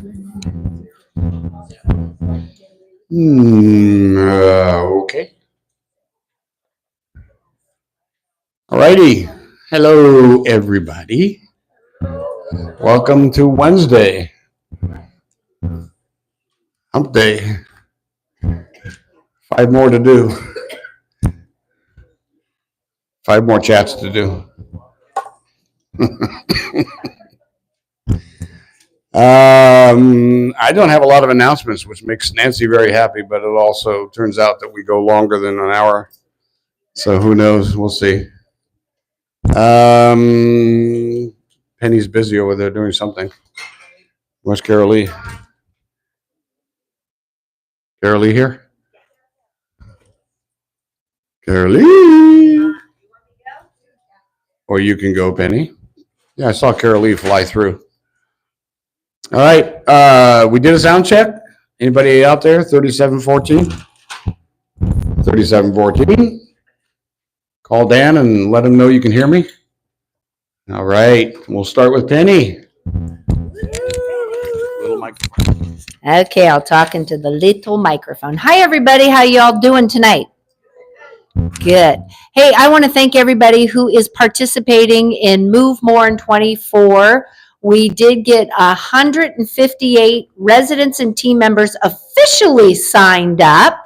Okay. Alrighty. Hello, everybody. Welcome to Wednesday. Hump day. 5 more to do. 5 more chats to do. I don't have a lot of announcements, which makes Nancy very happy, but it also turns out that we go longer than an hour. So who knows? We'll see. Penny's busy over there doing something. Where's Carol Lee? Carol Lee here? Carol Lee. Or you can go, Penny. Yeah, I saw Carol Lee fly through. All right. We did a sound check. Anybody out there? 3714? 3714. Call Dan and let him know you can hear me. All right. We'll start with Penny. Little microphone. Okay, I'll talk into the little microphone. Hi, everybody. How y'all doing tonight? Good. Hey, I want to thank everybody who is participating in Move More in 24. We did get 158 residents and team members officially signed up.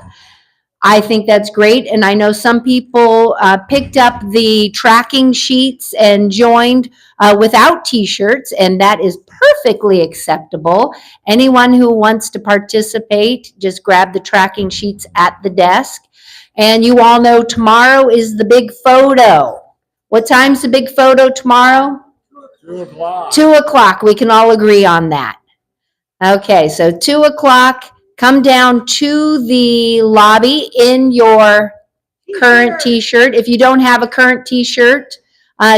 I think that's great. And I know some people picked up the tracking sheets and joined without t-shirts, and that is perfectly acceptable. Anyone who wants to participate, just grab the tracking sheets at the desk. And you all know tomorrow is the big photo. What time's the big photo tomorrow? 2 o'clock. 2 o'clock. We can all agree on that. Okay, so 2 o'clock. Come down to the lobby in your current t-shirt. If you don't have a current t-shirt,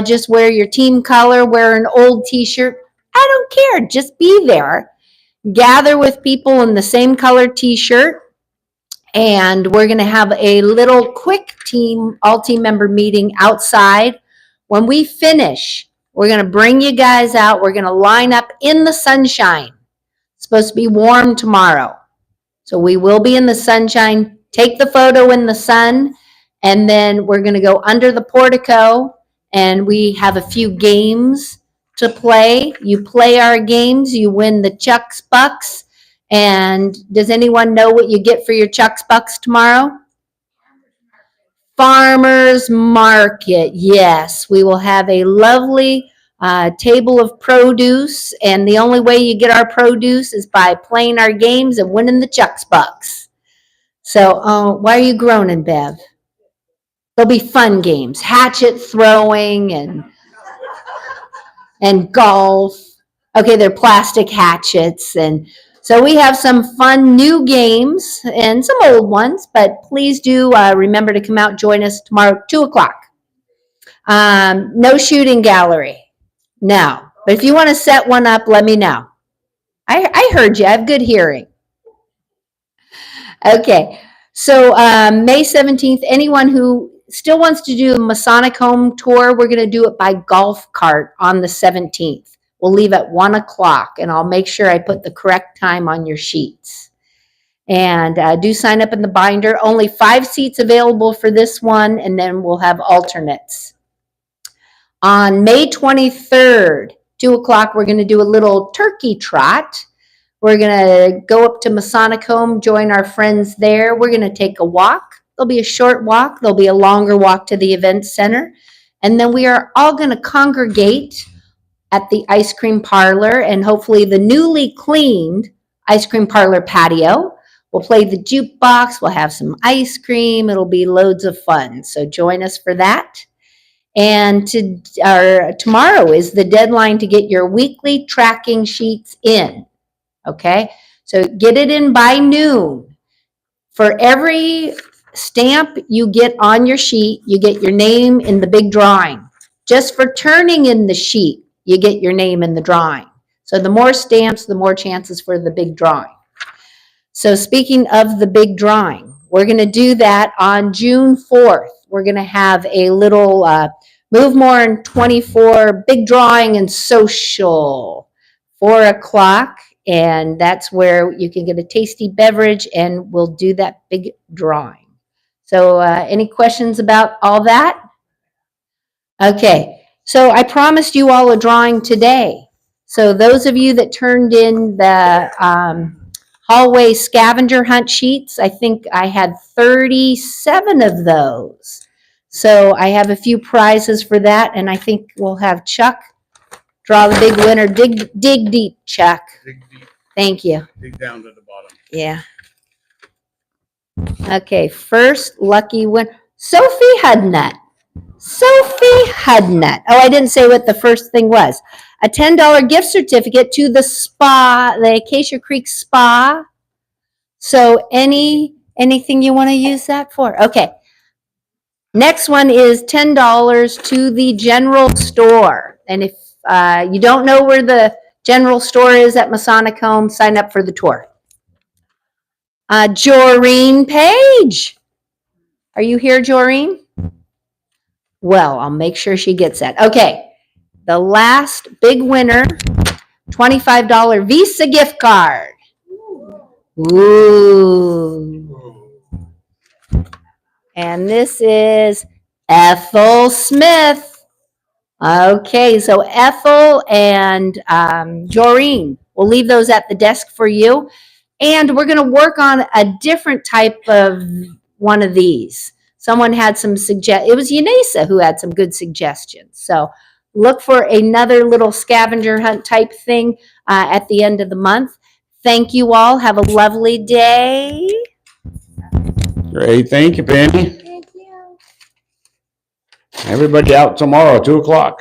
just wear your team color, wear an old t-shirt. I don't care. Just be there. Gather with people in the same color t-shirt. And we're going to have a little quick all team member meeting outside. When we finish, we're going to bring you guys out. We're going to line up in the sunshine. It's supposed to be warm tomorrow. So we will be in the sunshine. Take the photo in the sun. And then we're going to go under the portico. And we have a few games to play. You play our games. You win the Chuck's Bucks. And does anyone know what you get for your Chuck's Bucks tomorrow? Farmers Market. Yes, we will have a lovely table of produce. And the only way you get our produce is by playing our games and winning the Chuck's Bucks. So why are you groaning, Bev? There'll be fun games. Hatchet throwing and golf. Okay, they're plastic hatchets. And so we have some fun new games and some old ones, but please do remember to come out and join us tomorrow, 2 o'clock. No shooting gallery. No. But if you want to set one up, let me know. I heard you. I have good hearing. Okay. So May 17th, anyone who still wants to do a Masonic Home Tour, we're going to do it by golf cart on the 17th. We'll leave at 1 o'clock, and I'll make sure I put the correct time on your sheets. And do sign up in the binder. Only 5 seats available for this one, and then we'll have alternates. On May 23rd, 2 o'clock, we're going to do a little turkey trot. We're going to go up to Masonic Home, join our friends there. We're going to take a walk. There'll be a short walk. There'll be a longer walk to the event center. And then we are all going to congregate at the ice cream parlor and hopefully the newly cleaned ice cream parlor patio. We'll play the jukebox. We'll have some ice cream. It'll be loads of fun. So join us for that. And tomorrow is the deadline to get your weekly tracking sheets in. Okay, so get it in by noon. For every stamp you get on your sheet, you get your name in the big drawing. Just for turning in the sheet, you get your name in the drawing. So the more stamps, the more chances for the big drawing. So speaking of the big drawing, we're going to do that on June 4th. We're going to have a little Move More in 24 big drawing and social, 4 o'clock. And that's where you can get a tasty beverage, and we'll do that big drawing. So any questions about all that? Okay, so I promised you all a drawing today. So those of you that turned in the hallway scavenger hunt sheets, I think I had 37 of those. So I have a few prizes for that, and I think we'll have Chuck draw the big winner. Dig deep, Chuck. Dig deep, Thank you. dig down to the bottom. Yeah. Okay, first lucky winner, Sophie Hudnut. Sophie Hudnut. Oh, I didn't say what the first thing was. A $10 gift certificate to the spa, the Acacia Creek Spa. So anything you want to use that for? Okay. Next one is $10 to the general store. And if you don't know where the general store is at Masonic Home, sign up for the tour. Joreen Page. Are you here, Joreen? Well, I'll make sure she gets that. Okay. The last big winner, $25 Visa gift card. Ooh. And this is Ethel Smith. Okay, so Ethel and Joreen, we'll leave those at the desk for you. And we're going to work on a different type of one of these. Someone had some it was Yanesa who had some good suggestions. So look for another little scavenger hunt type thing at the end of the month. Thank you all. Have a lovely day. Great, thank you, Penny. Thank you. Everybody out tomorrow, 2:00.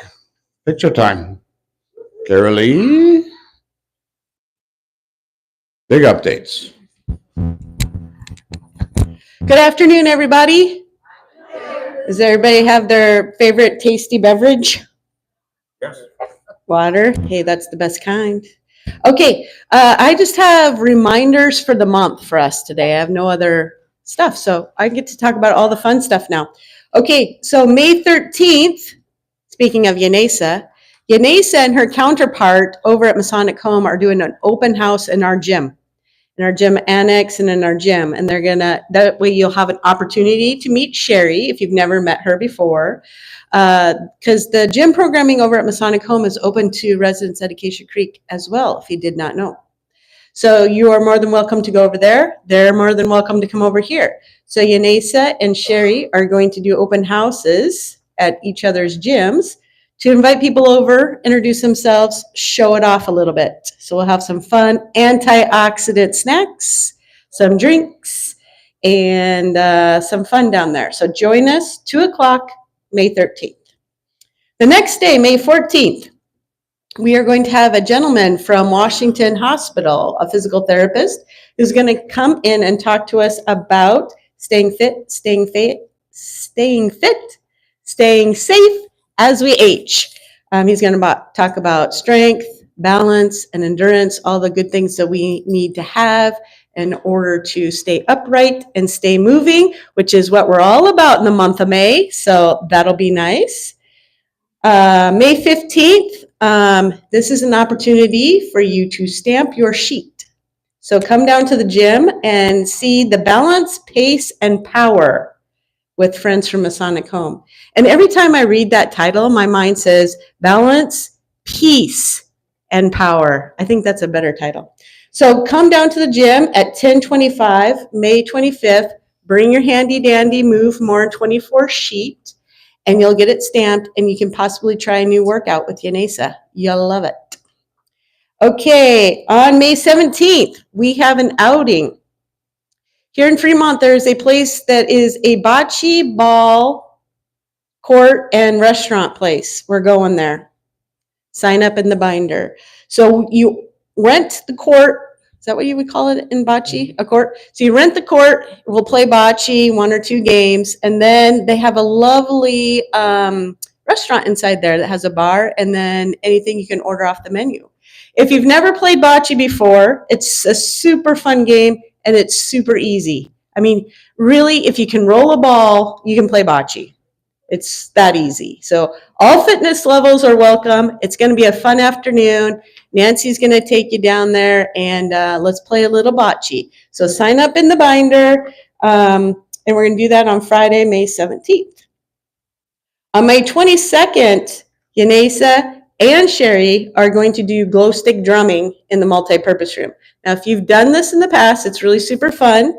Picture time. Carolee. Big updates. Good afternoon, everybody. Does everybody have their favorite tasty beverage? Yes. Water. Hey, that's the best kind. Okay, I just have reminders for the month for us today. I have no other stuff, so I get to talk about all the fun stuff now. Okay, so May 13th, speaking of Yanesa and her counterpart over at Masonic Home are doing an open house in our gym annex and in our gym. And they're gonna, that way you'll have an opportunity to meet Sherry if you've never met her before. Because the gym programming over at Masonic Home is open to residents at Acacia Creek as well, if you did not know. So you are more than welcome to go over there. They're more than welcome to come over here. So Yanesa and Sherry are going to do open houses at each other's gyms to invite people over, introduce themselves, show it off a little bit. So we'll have some fun antioxidant snacks, some drinks, and some fun down there. So join us, 2:00, May 13th. The next day, May 14th, we are going to have a gentleman from Washington Hospital, a physical therapist, who's going to come in and talk to us about staying safe as we age. He's going to talk about strength, balance, and endurance, all the good things that we need to have in order to stay upright and stay moving, which is what we're all about in the month of May. So that'll be nice. May 15th, this is an opportunity for you to stamp your sheet. So come down to the gym and see the balance, pace, and power with friends from Masonic Home. And every time I read that title, my mind says balance, peace, and power. I think that's a better title. So come down to the gym at 10:25, May 25th. Bring your handy dandy Move More 24 sheet, and you'll get it stamped, and you can possibly try a new workout with Yanesa. You'll love it. Okay, on May 17th, we have an outing. Here in Fremont, there is a place that is a bocce ball court and restaurant place. We're going there. Sign up in the binder. So you rent the court. Is that what you would call it in bocce? A court? So you rent the court. We'll play bocce, 1 or 2 games. And then they have a lovely restaurant inside there that has a bar and then anything you can order off the menu. If you've never played bocce before, it's a super fun game. And it's super easy. I mean, really, if you can roll a ball, you can play bocce. It's that easy. So all fitness levels are welcome. It's going to be a fun afternoon. Nancy's going to take you down there and let's play a little bocce. So sign up in the binder, and we're going to do that on Friday, May 17th. On May 22nd, Yanesa and Sherry are going to do glow stick drumming in the multi-purpose room. Now, if you've done this in the past, it's really super fun.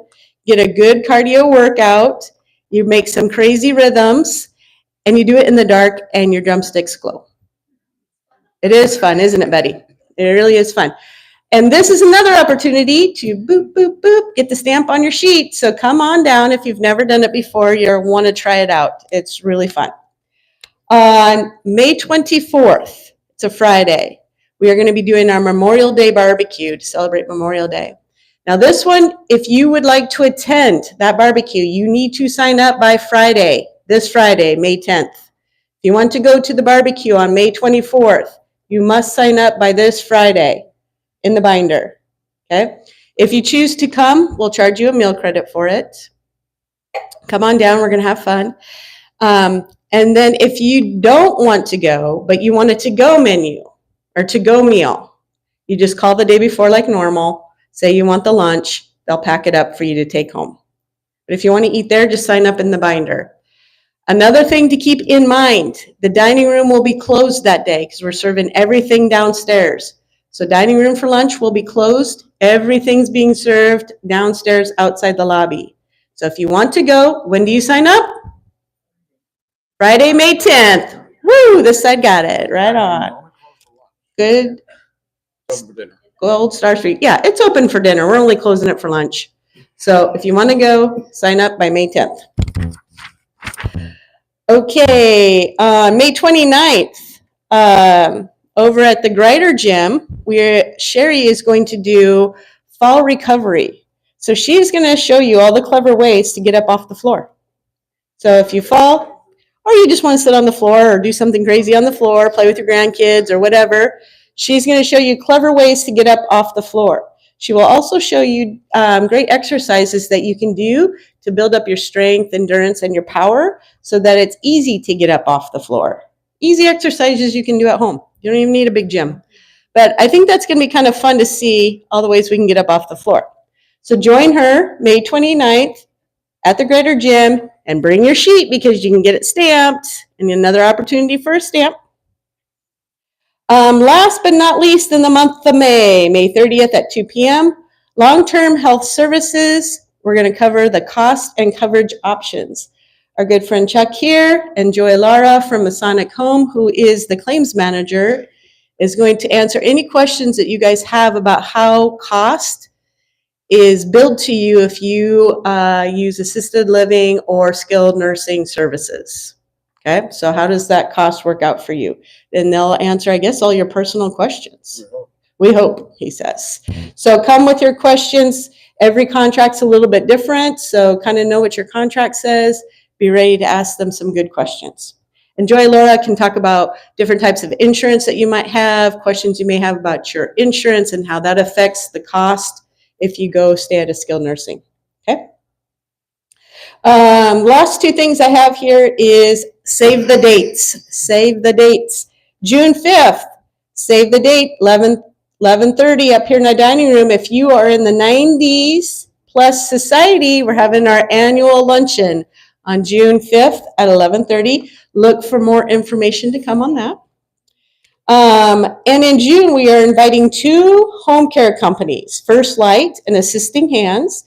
Get a good cardio workout. You make some crazy rhythms, and you do it in the dark, and your drumsticks glow. It is fun, isn't it, Betty? It really is fun. And this is another opportunity to boop, boop, boop, get the stamp on your sheet. So come on down if you've never done it before. You'll want to try it out. It's really fun. On May 24th, it's a Friday, we are going to be doing our Memorial Day barbecue to celebrate Memorial Day. Now this one, if you would like to attend that barbecue, you need to sign up by Friday, this Friday, May 10th. If you want to go to the barbecue on May 24th, you must sign up by this Friday in the binder, okay? If you choose to come, we'll charge you a meal credit for it. Come on down, we're gonna have fun. And then if you don't want to go, but you want a to-go menu or to-go meal, you just call the day before like normal, say you want the lunch, they'll pack it up for you to take home. But if you want to eat there, just sign up in the binder. Another thing to keep in mind, the dining room will be closed that day because we're serving everything downstairs. So dining room for lunch will be closed. Everything's being served downstairs outside the lobby. So if you want to go, when do you sign up? Friday, May 10th. Woo, this side got it. Right on. Good. Gold Star Street. Yeah, it's open for dinner. We're only closing it for lunch. So if you want to go, sign up by May 10th. Okay, May 29th, over at the Grider Gym, Sherry is going to do fall recovery. So she's going to show you all the clever ways to get up off the floor. So if you fall, or you just want to sit on the floor or do something crazy on the floor, play with your grandkids or whatever, she's going to show you clever ways to get up off the floor. She will also show you great exercises that you can do to build up your strength, endurance, and your power so that it's easy to get up off the floor. Easy exercises you can do at home. You don't even need a big gym. But I think that's going to be kind of fun to see all the ways we can get up off the floor. So join her May 29th at the Grider Gym and bring your sheet because you can get it stamped and another opportunity for a stamp. Last but not least, in the month of May, May 30th at 2 p.m., long-term health services. We're going to cover the cost and coverage options. Our good friend Chuck here and Joy Lara from Masonic Home, who is the claims manager, is going to answer any questions that you guys have about how cost is billed to you if you use assisted living or skilled nursing services. Okay, so how does that cost work out for you? And they'll answer, I guess, all your personal questions. We hope, he says. So come with your questions. Every contract's a little bit different, so kind of know what your contract says. Be ready to ask them some good questions. And Joy Laura can talk about different types of insurance that you might have, questions you may have about your insurance and how that affects the cost if you go stay at a skilled nursing. Okay. Last two things I have here is save the dates. Save the dates. June 5th, save the date, 11:30 up here in our dining room. If you are in the 90s plus society, we're having our annual luncheon on June 5th at 11:30. Look for more information to come on that. And in June, we are inviting two home care companies, First Light and Assisting Hands,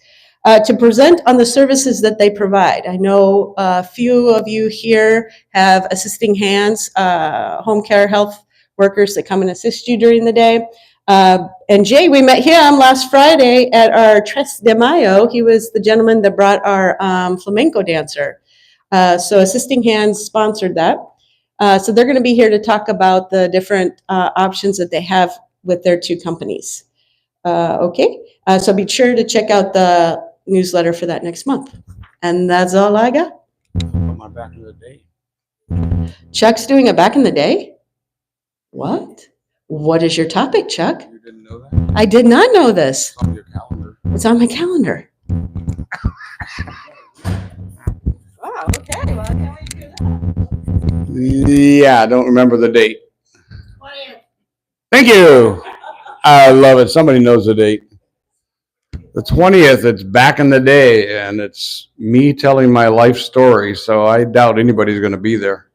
to present on the services that they provide. I know a few of you here have Assisting Hands, home care health workers that come and assist you during the day. And Jay, we met him last Friday at our Tres de Mayo. He was the gentleman that brought our flamenco dancer. So Assisting Hands sponsored that. So they're going to be here to talk about the different options that they have with their two companies. Okay, so be sure to check out the newsletter for that next month. And that's all I got. My back in the day. Chuck's doing it back in the day? What? What is your topic, Chuck? You didn't know that? I did not know this. It's on your calendar. It's on my calendar. Wow, okay. Well, I can't wait to do that. Yeah, I don't remember the date. Thank you. I love it. Somebody knows the date. The 20th, it's back in the day, and it's me telling my life story, so I doubt anybody's going to be there.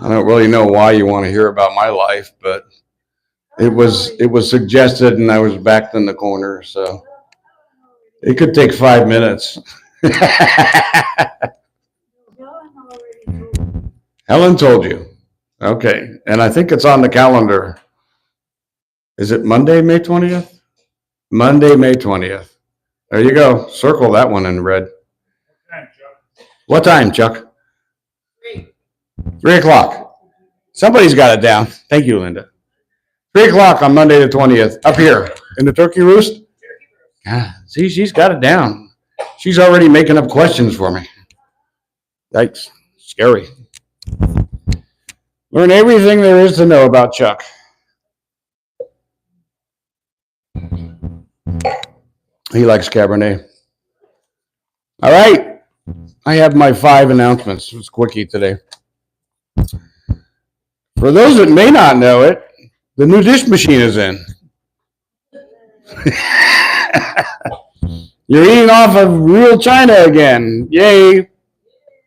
I don't really know why you want to hear about my life, but it was suggested, and I was backed in the corner, so it could take 5 minutes. Helen told you. Okay, and I think it's on the calendar. Is it Monday, May 20th? Monday, May 20th. There you go. Circle that one in red. What time, Chuck? 3 o'clock. Somebody's got it down. Thank you, Linda. 3 o'clock on Monday the 20th, up here in the Turkey Roost. See, she's got it down. She's already making up questions for me. Yikes. Scary. Learn everything there is to know about Chuck. He likes Cabernet. All right. I have my 5 announcements. It's quickie today. For those that may not know it, the new dish machine is in. You're eating off of real china again. Yay.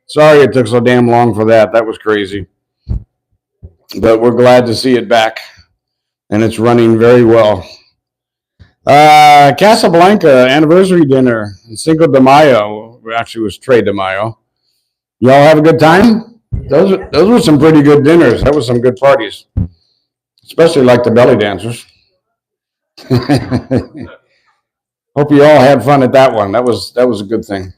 Sorry it took so damn long for that. That was crazy. But we're glad to see it back. And it's running very well. Casablanca anniversary dinner, Cinco de Mayo. Actually, it was Tres de Mayo. Y'all have a good time? Those were some pretty good dinners. That was some good parties. Especially like the belly dancers. Hope you all had fun at that one. That was a good thing.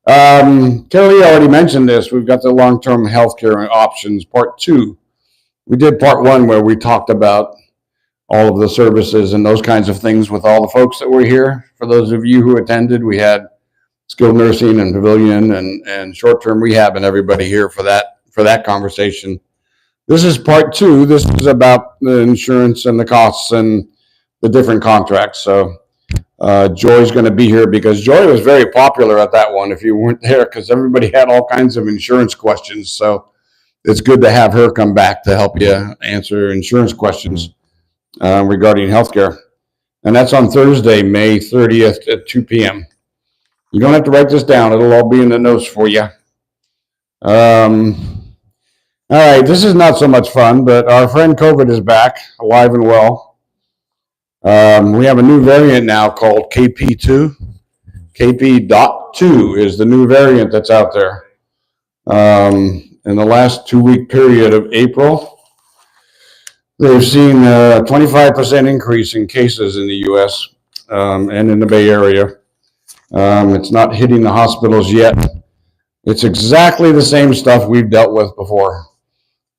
Kelly already mentioned this. We've got the long-term healthcare options, part 2. We did part 1 where we talked about all of the services and those kinds of things with all the folks that were here. For those of you who attended, we had skilled nursing and pavilion and short-term rehab and everybody here for that conversation. This is part 2. This is about the insurance and the costs and the different contracts. So Joy's going to be here because Joy was very popular at that one if you weren't there, because everybody had all kinds of insurance questions. So it's good to have her come back to help you answer insurance questions regarding healthcare. And that's on Thursday, May 30th at 2 p.m. You don't have to write this down. It'll all be in the notes for you. All right, this is not so much fun, but our friend COVID is back, alive and well. We have a new variant now called KP2. KP.2 is the new variant that's out there. In the last 2-week period of April, they've seen a 25% increase in cases in the U.S. And in the Bay Area. It's not hitting the hospitals yet. It's exactly the same stuff we've dealt with before.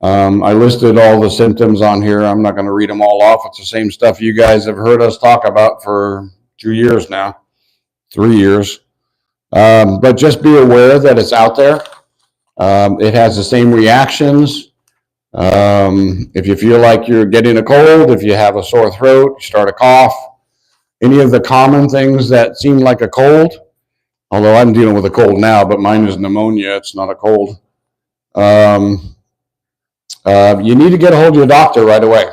I listed all the symptoms on here. I'm not going to read them all off. It's the same stuff you guys have heard us talk about for 2 years now, 3 years. But just be aware that it's out there. It has the same reactions. If you feel like you're getting a cold, if you have a sore throat, you start a cough, any of the common things that seem like a cold, although I'm dealing with a cold now, but mine is pneumonia. It's not a cold. You need to get a hold of your doctor right away.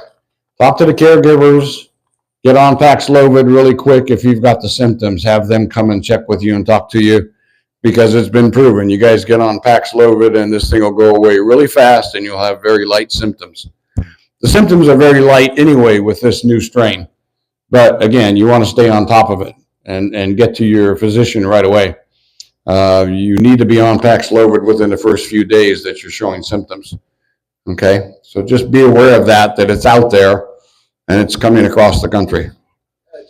Talk to the caregivers. Get on Paxlovid really quick if you've got the symptoms. Have them come and check with you and talk to you, because it's been proven. You guys get on Paxlovid and this thing will go away really fast and you'll have very light symptoms. The symptoms are very light anyway with this new strain. But again, you want to stay on top of it and get to your physician right away. You need to be on Paxlovid within the first few days that you're showing symptoms. Okay, so just be aware of that it's out there and it's coming across the country.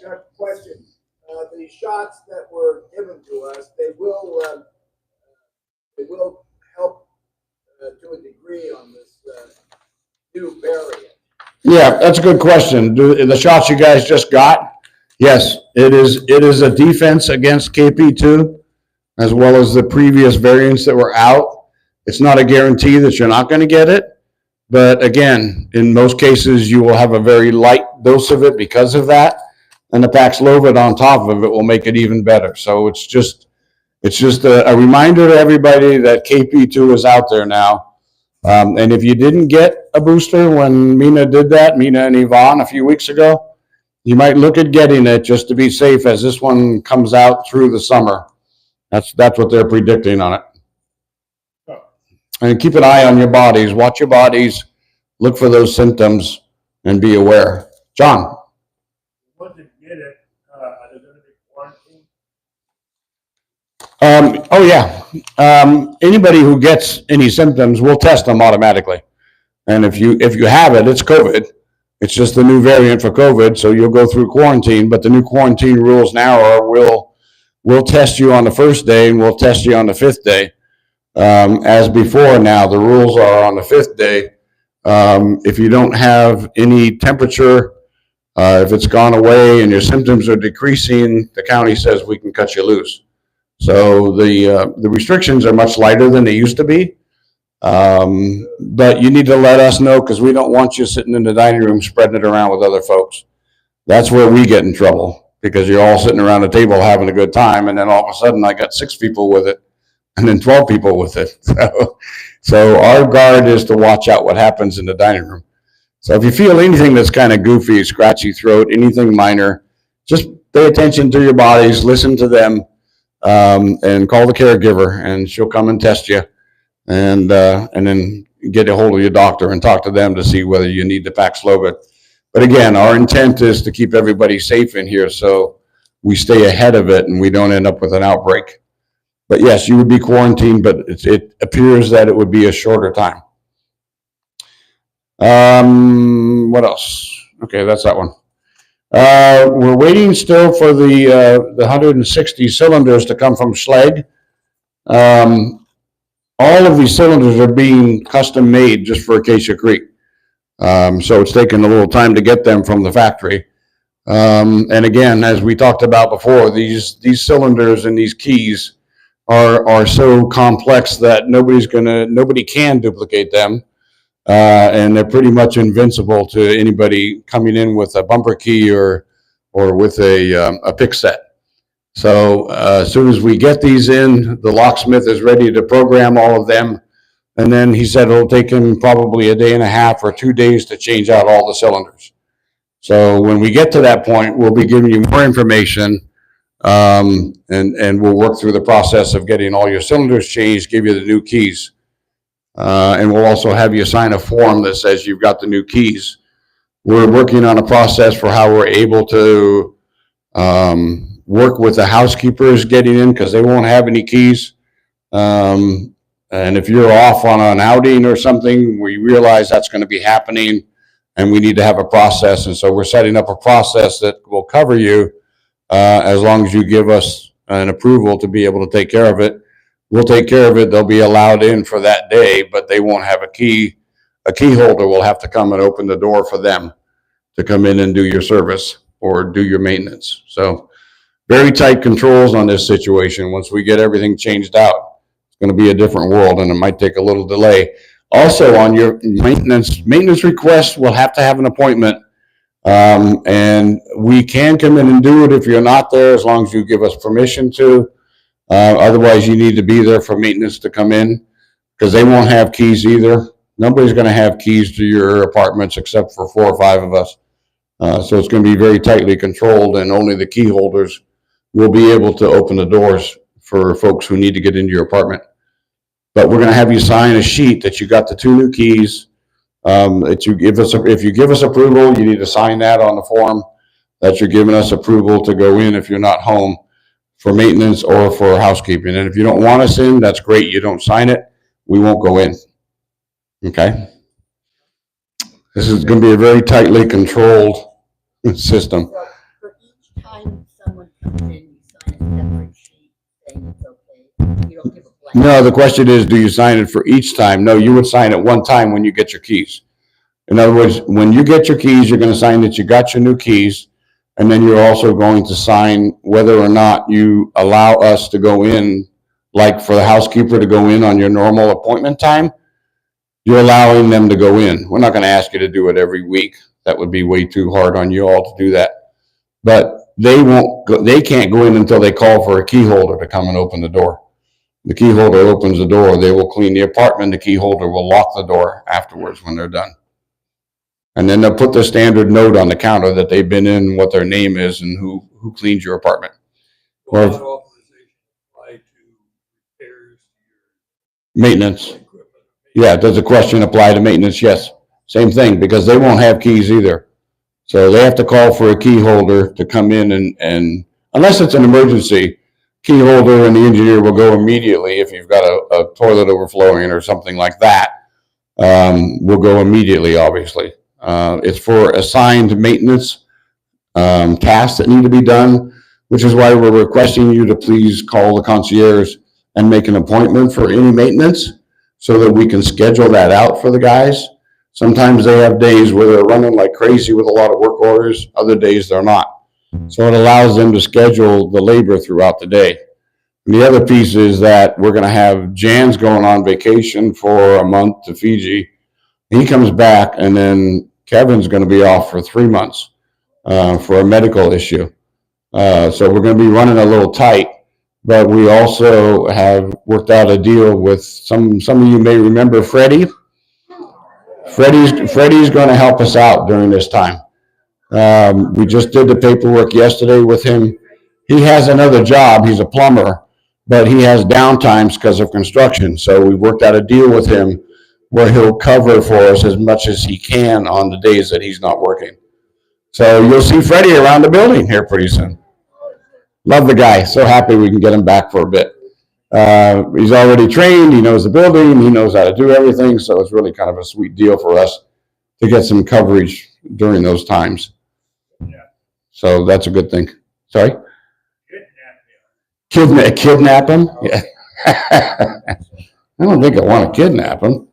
Chuck, question. The shots that were given to us, they will help to a degree on this new variant. Yeah, that's a good question. The shots you guys just got, yes, it is a defense against KP2 as well as the previous variants that were out. It's not a guarantee that you're not going to get it. But again, in most cases, you will have a very light dose of it because of that. And the Paxlovid on top of it will make it even better. So it's just a reminder to everybody that KP2 is out there now. And if you didn't get a booster when Mina did that, Mina and Yvonne a few weeks ago, you might look at getting it just to be safe as this one comes out through the summer. That's what they're predicting on it. And keep an eye on your bodies, watch your bodies, look for those symptoms and be aware. John? Once you get it, are they going to be quarantined? Oh yeah. Anybody who gets any symptoms, we'll test them automatically. And if you have it, it's COVID. It's just the new variant for COVID, so you'll go through quarantine. But the new quarantine rules now are we'll test you on the first day and we'll test you on the fifth day. As before, now the rules are on the fifth day. If you don't have any temperature, if it's gone away and your symptoms are decreasing, the county says we can cut you loose. So the restrictions are much lighter than they used to be. But you need to let us know because we don't want you sitting in the dining room spreading it around with other folks. That's where we get in trouble because you're all sitting around the table having a good time, and then all of a sudden I got 6 people with it and then 12 people with it. So our guard is to watch out what happens in the dining room. So if you feel anything that's kind of goofy, scratchy throat, anything minor, just pay attention to your bodies, listen to them, and call the caregiver and she'll come and test you. And then get a hold of your doctor and talk to them to see whether you need the Paxlovid. But again, our intent is to keep everybody safe in here so we stay ahead of it and we don't end up with an outbreak. But yes, you would be quarantined, but it appears that it would be a shorter time. What else? Okay, that's that one. We're waiting still for the 160 cylinders to come from Schlage. All of these cylinders are being custom made just for Acacia Creek. So it's taken a little time to get them from the factory. And again, as we talked about before, these cylinders and these keys are so complex that nobody can duplicate them. And they're pretty much invincible to anybody coming in with a bumper key or with a pick set. So as soon as we get these in, the locksmith is ready to program all of them. And then he said it'll take him probably a day and a half or 2 days to change out all the cylinders. So when we get to that point, we'll be giving you more information, and we'll work through the process of getting all your cylinders changed, give you the new keys. And we'll also have you sign a form that says you've got the new keys. We're working on a process for how we're able to work with the housekeepers getting in because they won't have any keys. And if you're off on an outing or something, we realize that's going to be happening and we need to have a process. And so we're setting up a process that will cover you as long as you give us an approval to be able to take care of it. We'll take care of it. They'll be allowed in for that day, but they won't have a key. A key holder will have to come and open the door for them to come in and do your service or do your maintenance. So very tight controls on this situation. Once we get everything changed out, it's going to be a different world and it might take a little delay. Also on your maintenance request, we'll have to have an appointment. And we can come in and do it if you're not there, as long as you give us permission to. Otherwise, you need to be there for maintenance to come in because they won't have keys either. Nobody's going to have keys to your apartments except for 4 or 5 of us. So it's going to be very tightly controlled and only the key holders will be able to open the doors for folks who need to get into your apartment. But we're going to have you sign a sheet that you got the 2 new keys. That you give us, if you give us approval, you need to sign that on the form that you're giving us approval to go in if you're not home for maintenance or for housekeeping. And if you don't want us in, that's great. You don't sign it, we won't go in. Okay? This is going to be a very tightly controlled system. So for each time someone comes in, you sign a separate sheet saying it's okay. You don't give a blank. No, the question is, do you sign it for each time? No, you would sign it one time when you get your keys. In other words, when you get your keys, you're going to sign that you got your new keys. And then you're also going to sign whether or not you allow us to go in, like for the housekeeper to go in on your normal appointment time. You're allowing them to go in. We're not going to ask you to do it every week. That would be way too hard on you all to do that. But they can't go in until they call for a key holder to come and open the door. The key holder opens the door. They will clean the apartment. The key holder will lock the door afterwards when they're done. And then they'll put the standard note on the counter that they've been in, what their name is, and who cleans your apartment. Will that authorization apply to repairs to Maintenance. your equipment? Yeah, does the question apply to maintenance? Yes. Same thing, because they won't have keys either. So they have to call for a key holder to come in and unless it's an emergency, key holder and the engineer will go immediately. If you've got a toilet overflowing or something like that, we'll go immediately, obviously. It's for assigned maintenance tasks that need to be done, which is why we're requesting you to please call the concierge and make an appointment for any maintenance so that we can schedule that out for the guys. Sometimes they have days where they're running like crazy with a lot of work orders. Other days they're not. So it allows them to schedule the labor throughout the day. And the other piece is that we're going to have Jan's going on vacation for a month to Fiji. He comes back, and then Kevin's going to be off for 3 months for a medical issue. So we're going to be running a little tight, but we also have worked out a deal with some of you may remember Freddie. Freddie's going to help us out during this time. We just did the paperwork yesterday with him. He has another job. He's a plumber, but he has downtimes because of construction. So we worked out a deal with him where he'll cover for us as much as he can on the days that he's not working. So you'll see Freddie around the building here pretty soon. Love the guy. So happy we can get him back for a bit. He's already trained. He knows the building. He knows how to do everything. So it's really kind of a sweet deal for us to get some coverage during those times. So that's a good thing. Sorry? Kidnap him? Yeah. I don't think I want to kidnap him.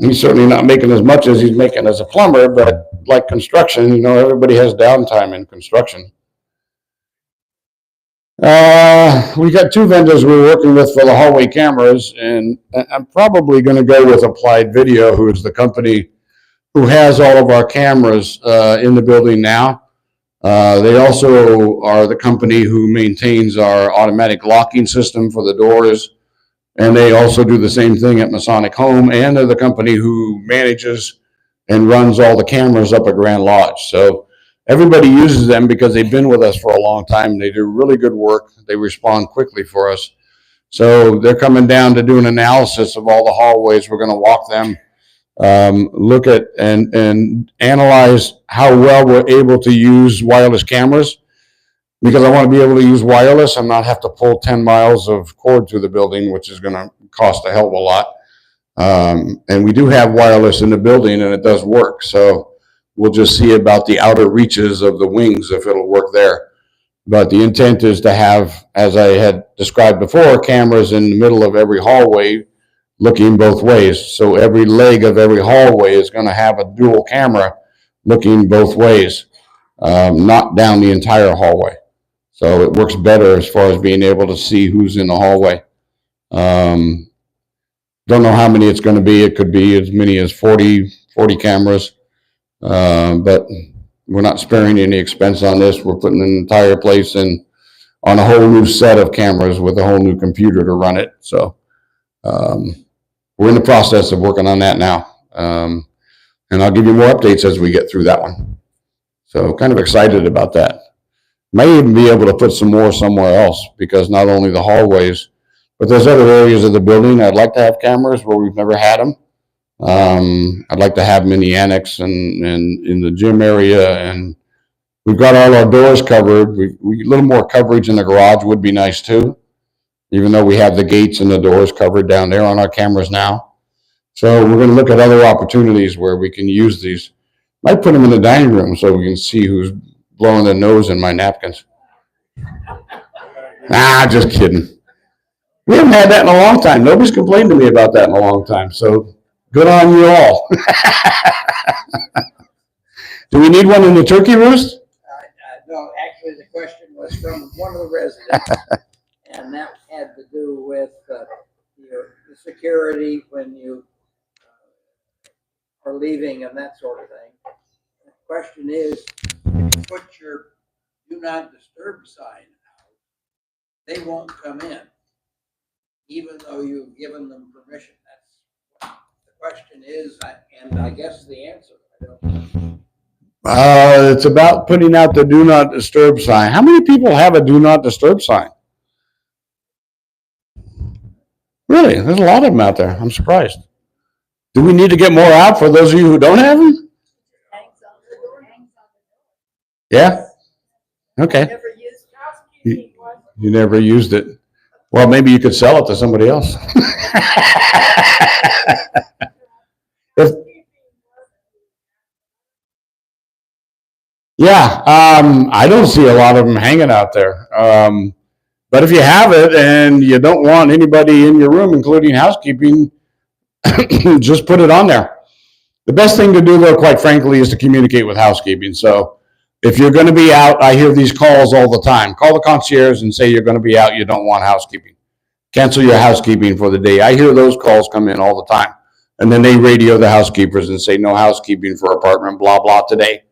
He's certainly not making as much as he's making as a plumber, but like construction, you know, everybody has downtime in construction. We got 2 vendors we're working with for the hallway cameras, and I'm probably going to go with Applied Video, who is the company who has all of our cameras in the building now. They also are the company who maintains our automatic locking system for the doors. And they also do the same thing at Masonic Home, and they're the company who manages and runs all the cameras up at Grand Lodge. So everybody uses them because they've been with us for a long time. They do really good work. They respond quickly for us. So they're coming down to do an analysis of all the hallways. We're going to walk them, look at and analyze how well we're able to use wireless cameras. Because I want to be able to use wireless and not have to pull 10 miles of cord through the building, which is going to cost a hell of a lot. And we do have wireless in the building, and it does work. So we'll just see about the outer reaches of the wings if it'll work there. But the intent is to have, as I had described before, cameras in the middle of every hallway looking both ways. So every leg of every hallway is going to have a dual camera looking both ways, not down the entire hallway. So it works better as far as being able to see who's in the hallway. Don't know how many it's going to be. It could be as many as 40 cameras. But we're not sparing any expense on this. We're putting an entire place in on a whole new set of cameras with a whole new computer to run it. So we're in the process of working on that now. And I'll give you more updates as we get through that one. So kind of excited about that. May even be able to put some more somewhere else, because not only the hallways, but there's other areas of the building I'd like to have cameras where we've never had them. I'd like to have them in the annex and in the gym area, and we've got all our doors covered. A little more coverage in the garage would be nice too, even though we have the gates and the doors covered down there on our cameras now. So we're going to look at other opportunities where we can use these. Might put them in the dining room so we can see who's blowing their nose in my napkins. Nah, just kidding. We haven't had that in a long time. Nobody's complained to me about that in a long time. So good on you all. Do we need one in the turkey roost? No, actually, the question was from one of the residents, and that had to do with the security when you are leaving and that sort of thing. The question is, if you put your do not disturb sign out, they won't come in. even though you've given them permission? That's what the question is, and I guess the answer, I don't know. It's about putting out the do not disturb sign. How many people have a do not disturb sign? Really? There's a lot of them out there. I'm surprised. Do we need to get more out for those of you who don't have them? Yeah? Okay. Never used housekeeping one. You never used it. Well, maybe you could sell it to somebody else. If, yeah, I don't see a lot of them hanging out there. But if you have it and you don't want anybody in your room, including housekeeping, just put it on there. The best thing to do, though, quite frankly, is to communicate with housekeeping. So if you're going to be out, I hear these calls all the time. Call the concierge and say you're going to be out, you don't want housekeeping. Cancel your housekeeping for the day. I hear those calls come in all the time. And then they radio the housekeepers and say no housekeeping for apartment blah blah today.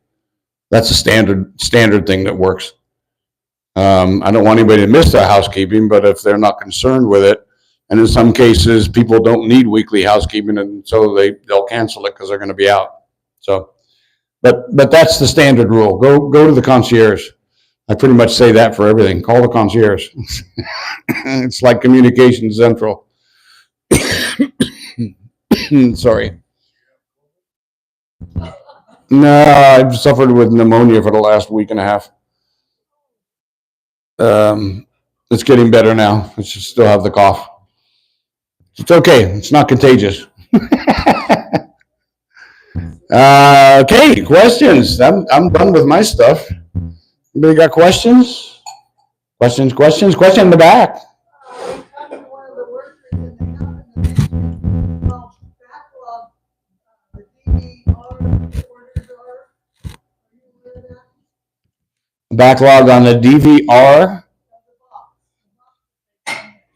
That's a standard thing that works. I don't want anybody to miss their housekeeping, but if they're not concerned with it, and in some cases people don't need weekly housekeeping, and so they'll cancel it because they're going to be out. So, but that's the standard rule. Go to the concierge. I pretty much say that for everything. Call the concierge. It's like communication central. Sorry. No, I've suffered with pneumonia for the last week and a half. It's getting better now. I just still have the cough. It's okay. It's not contagious. Okay, questions. I'm done with my stuff. Anybody got questions? Question in the back. One of the workers in the company, backlog, the DVR orders are you aware of that? Backlog on the DVR.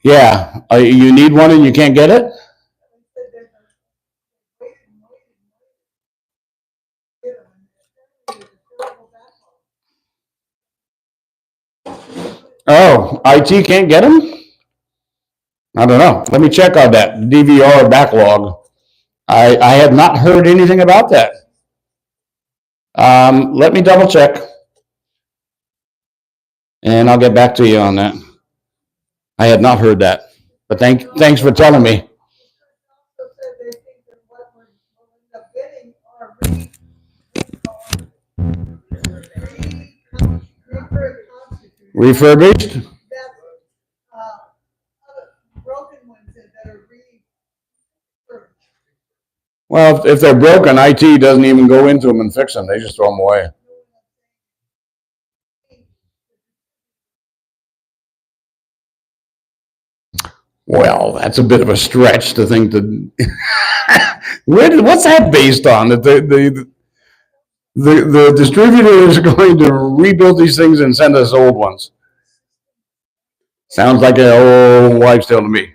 Yeah, you need one and you can't get it? Oh, IT can't get them? I don't know. Let me check on that DVR backlog. I have not heard anything about that. Let me double check. And I'll get back to you on that. I had not heard that, but thanks for telling me. Also said they think that what we'll end up getting are Refurbished? that's broken ones that are refurbished. Well, if they're broken, IT doesn't even go into them and fix them. They just throw them away. Well, that's a bit of a stretch to think that. What's that based on? That the distributor is going to rebuild these things and send us old ones. Sounds like an old wives' tale to me.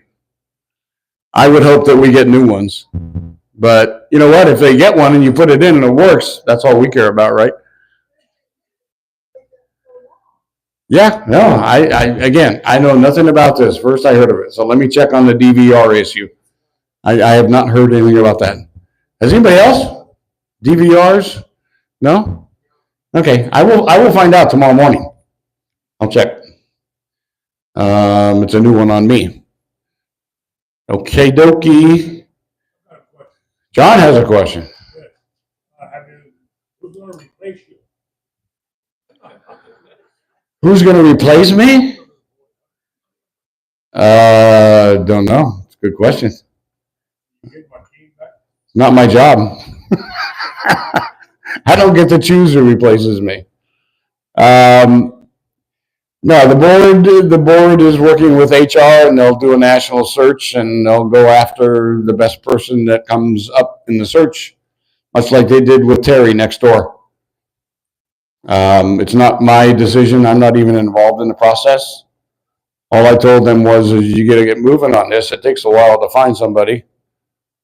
I would hope that we get new ones. But you know what? If they get one and you put it in and it works, that's all we care about, right? Yeah, no, again, I know nothing about this. First I heard of it. So let me check on the DVR issue. I have not heard anything about that. Has anybody else? DVRs? No? Okay, I will find out tomorrow morning. I'll check. It's a new one on me. Okay, dokie. John has a question. Who's gonna replace you? Who's going to replace me? Don't know. It's a good question. You get my team back? Not my job. I don't get to choose who replaces me. No, the board is working with HR and they'll do a national search and they'll go after the best person that comes up in the search, much like they did with Terry next door. It's not my decision. I'm not even involved in the process. All I told them was, you got to get moving on this. It takes a while to find somebody.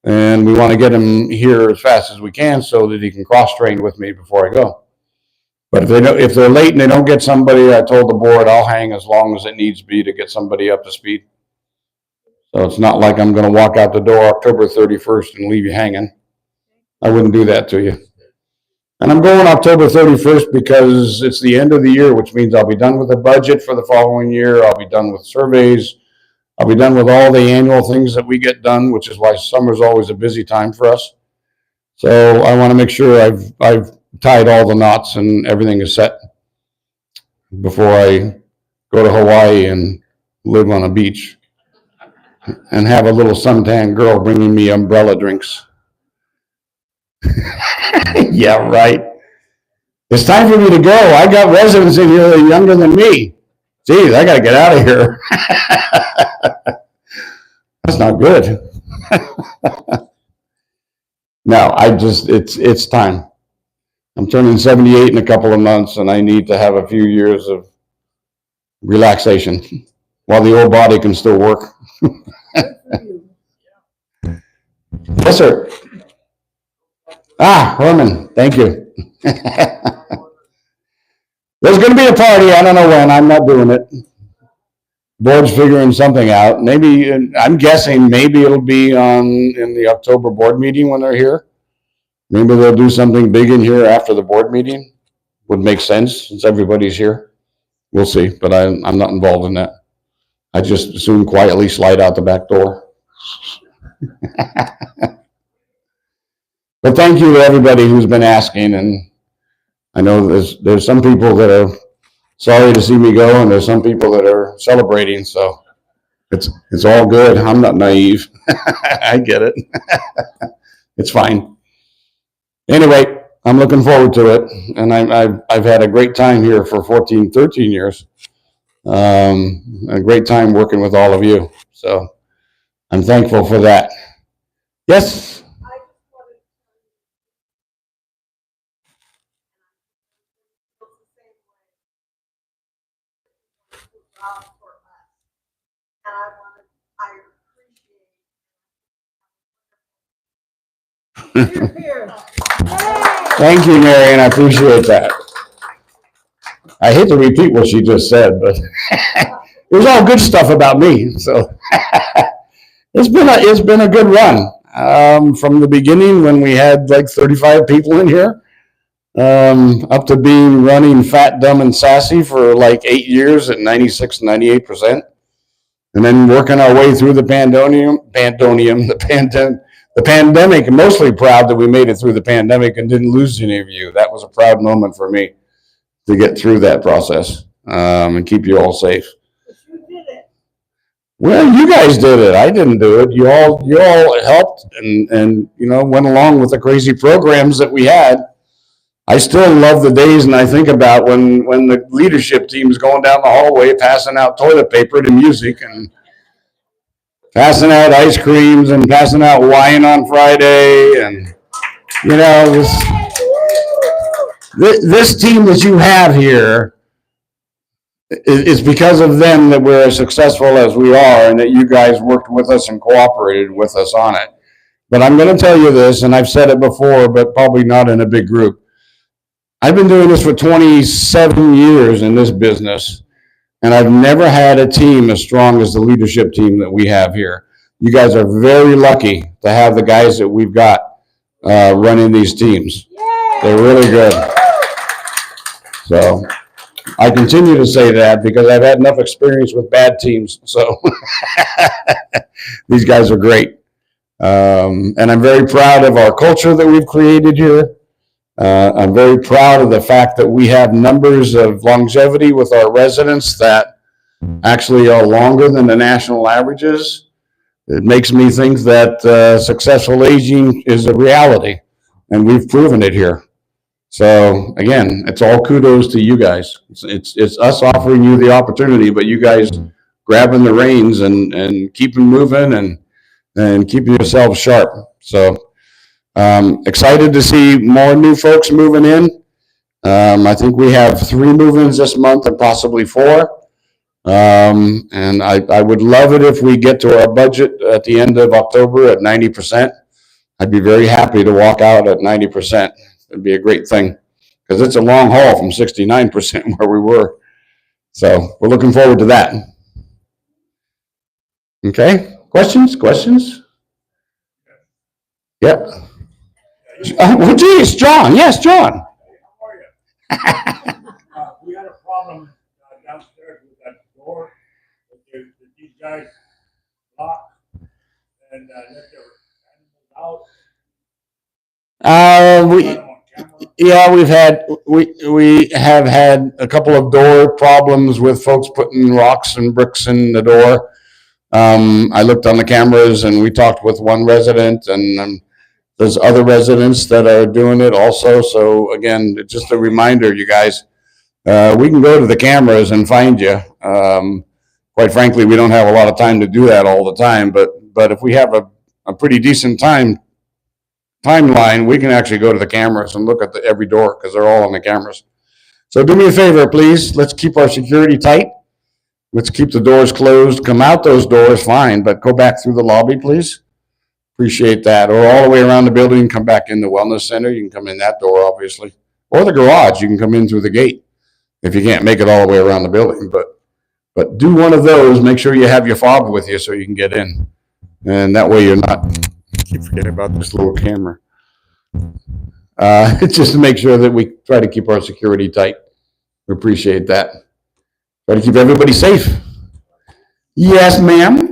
And we want to get him here as fast as we can so that he can cross-train with me before I go. But if they're late and they don't get somebody, I told the board I'll hang as long as it needs to be to get somebody up to speed. So it's not like I'm gonna walk out the door October 31st and leave you hanging. I wouldn't do that to you. And I'm going October 31st because it's the end of the year, which means I'll be done with the budget for the following year. I'll be done with surveys. I'll be done with all the annual things that we get done, which is why summer's always a busy time for us. So I want to make sure I've tied all the knots and everything is set before I go to Hawaii and live on a beach and have a little suntan girl bringing me umbrella drinks. Yeah, right. It's time for me to go. I got residents in here that are younger than me. Geez, I got to get out of here. That's not good. No, it's time. I'm turning 78 in a couple of months, and I need to have a few years of relaxation while the old body can still work. Yes, sir. Herman, thank you. There's going to be a party. I don't know when. I'm not doing it. Board's figuring something out. Maybe, I'm guessing maybe it'll be in the October board meeting when they're here. Maybe they'll do something big in here after the board meeting. Would make sense since everybody's here. We'll see, but I'm not involved in that. I just assume quietly slide out the back door. But thank you to everybody who's been asking, and I know there's some people that are sorry to see me go, and there's some people that are celebrating, so it's all good. I'm not naive. I get it. It's fine. Anyway, I'm looking forward to it, and I've had a great time here for 13 years. A great time working with all of you, so I'm thankful for that. Yes? Thank you, Marion. I appreciate that. I hate to repeat what she just said, but it was all good stuff about me. So it's been a good run from the beginning when we had like 35 people in here, up to being running Fat, Dumb, and Sassy for like 8 years at 96, 98%, and then working our way through the pandemic. I'm mostly proud that we made it through the pandemic and didn't lose any of you. That was a proud moment for me to get through that process and keep you all safe. Well, you guys did it. I didn't do it. You all helped and went along with the crazy programs that we had. I still love the days, and I think about when the leadership team is going down the hallway passing out toilet paper to music and passing out ice creams and passing out wine on Friday, and this team that you have here is because of them that we're as successful as we are, and that you guys worked with us and cooperated with us on it. But I'm going to tell you this, and I've said it before, but probably not in a big group. I've been doing this for 27 years in this business, and I've never had a team as strong as the leadership team that we have here. You guys are very lucky to have the guys that we've got running these teams. They're really good. So I continue to say that because I've had enough experience with bad teams. So these guys are great. And I'm very proud of our culture that we've created here. I'm very proud of the fact that we have numbers of longevity with our residents that actually are longer than the national averages. It makes me think that successful aging is a reality, and we've proven it here. So again, it's all kudos to you guys. It's us offering you the opportunity, but you guys grabbing the reins and keeping moving and keeping yourselves sharp. So excited to see more new folks moving in. I think we have 3 move-ins this month and possibly 4. And I would love it if we get to our budget at the end of October at 90%. I'd be very happy to walk out at 90%. It'd be a great thing because it's a long haul from 69% where we were. So we're looking forward to that. Okay. Questions? Yeah. Well, geez, John. Yes, John. How are you? We had a problem downstairs with that door that these guys locked and let their animals out. We Got 'em on camera. Yeah, we have had a couple of door problems with folks putting rocks and bricks in the door. I looked on the cameras and we talked with one resident, and there's other residents that are doing it also. So again, just a reminder, you guys, we can go to the cameras and find you. Quite frankly, we don't have a lot of time to do that all the time, but if we have a pretty decent timeline, we can actually go to the cameras and look at every door, because they're all on the cameras. So do me a favor, please. Let's keep our security tight. Let's keep the doors closed. Come out those doors, fine, but go back through the lobby, please. Appreciate that. Or all the way around the building, come back in the wellness center. You can come in that door, obviously. Or the garage, you can come in through the gate if you can't make it all the way around the building. But do one of those. Make sure you have your fob with you so you can get in. And that way you're not, I keep forgetting about this little camera. Just to make sure that we try to keep our security tight. We appreciate that. Try to keep everybody safe. Yes, ma'am.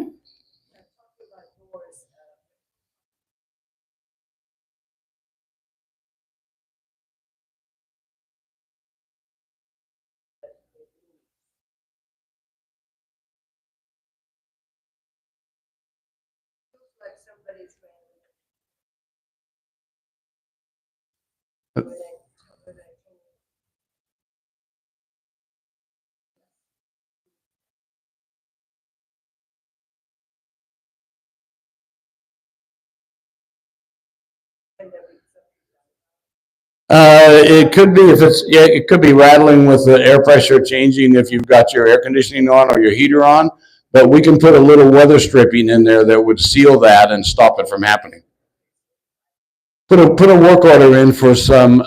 It could be it could be rattling with the air pressure changing if you've got your air conditioning on or your heater on, but we can put a little weather stripping in there that would seal that and stop it from happening. Put a work order in for some,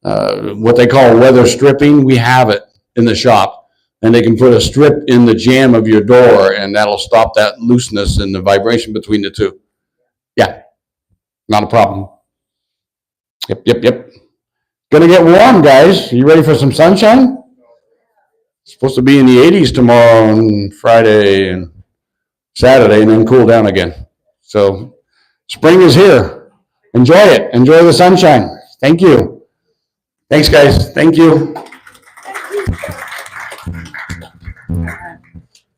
what they call weather stripping. We have it in the shop, and they can put a strip in the jamb of your door, and that'll stop that looseness and the vibration between the two. Yeah, not a problem. Yep. Gonna get warm, guys. You ready for some sunshine? It's supposed to be in the 80s tomorrow and Friday and Saturday, and then cool down again. So spring is here. Enjoy it. Enjoy the sunshine. Thank you. Thanks, guys. Thank you.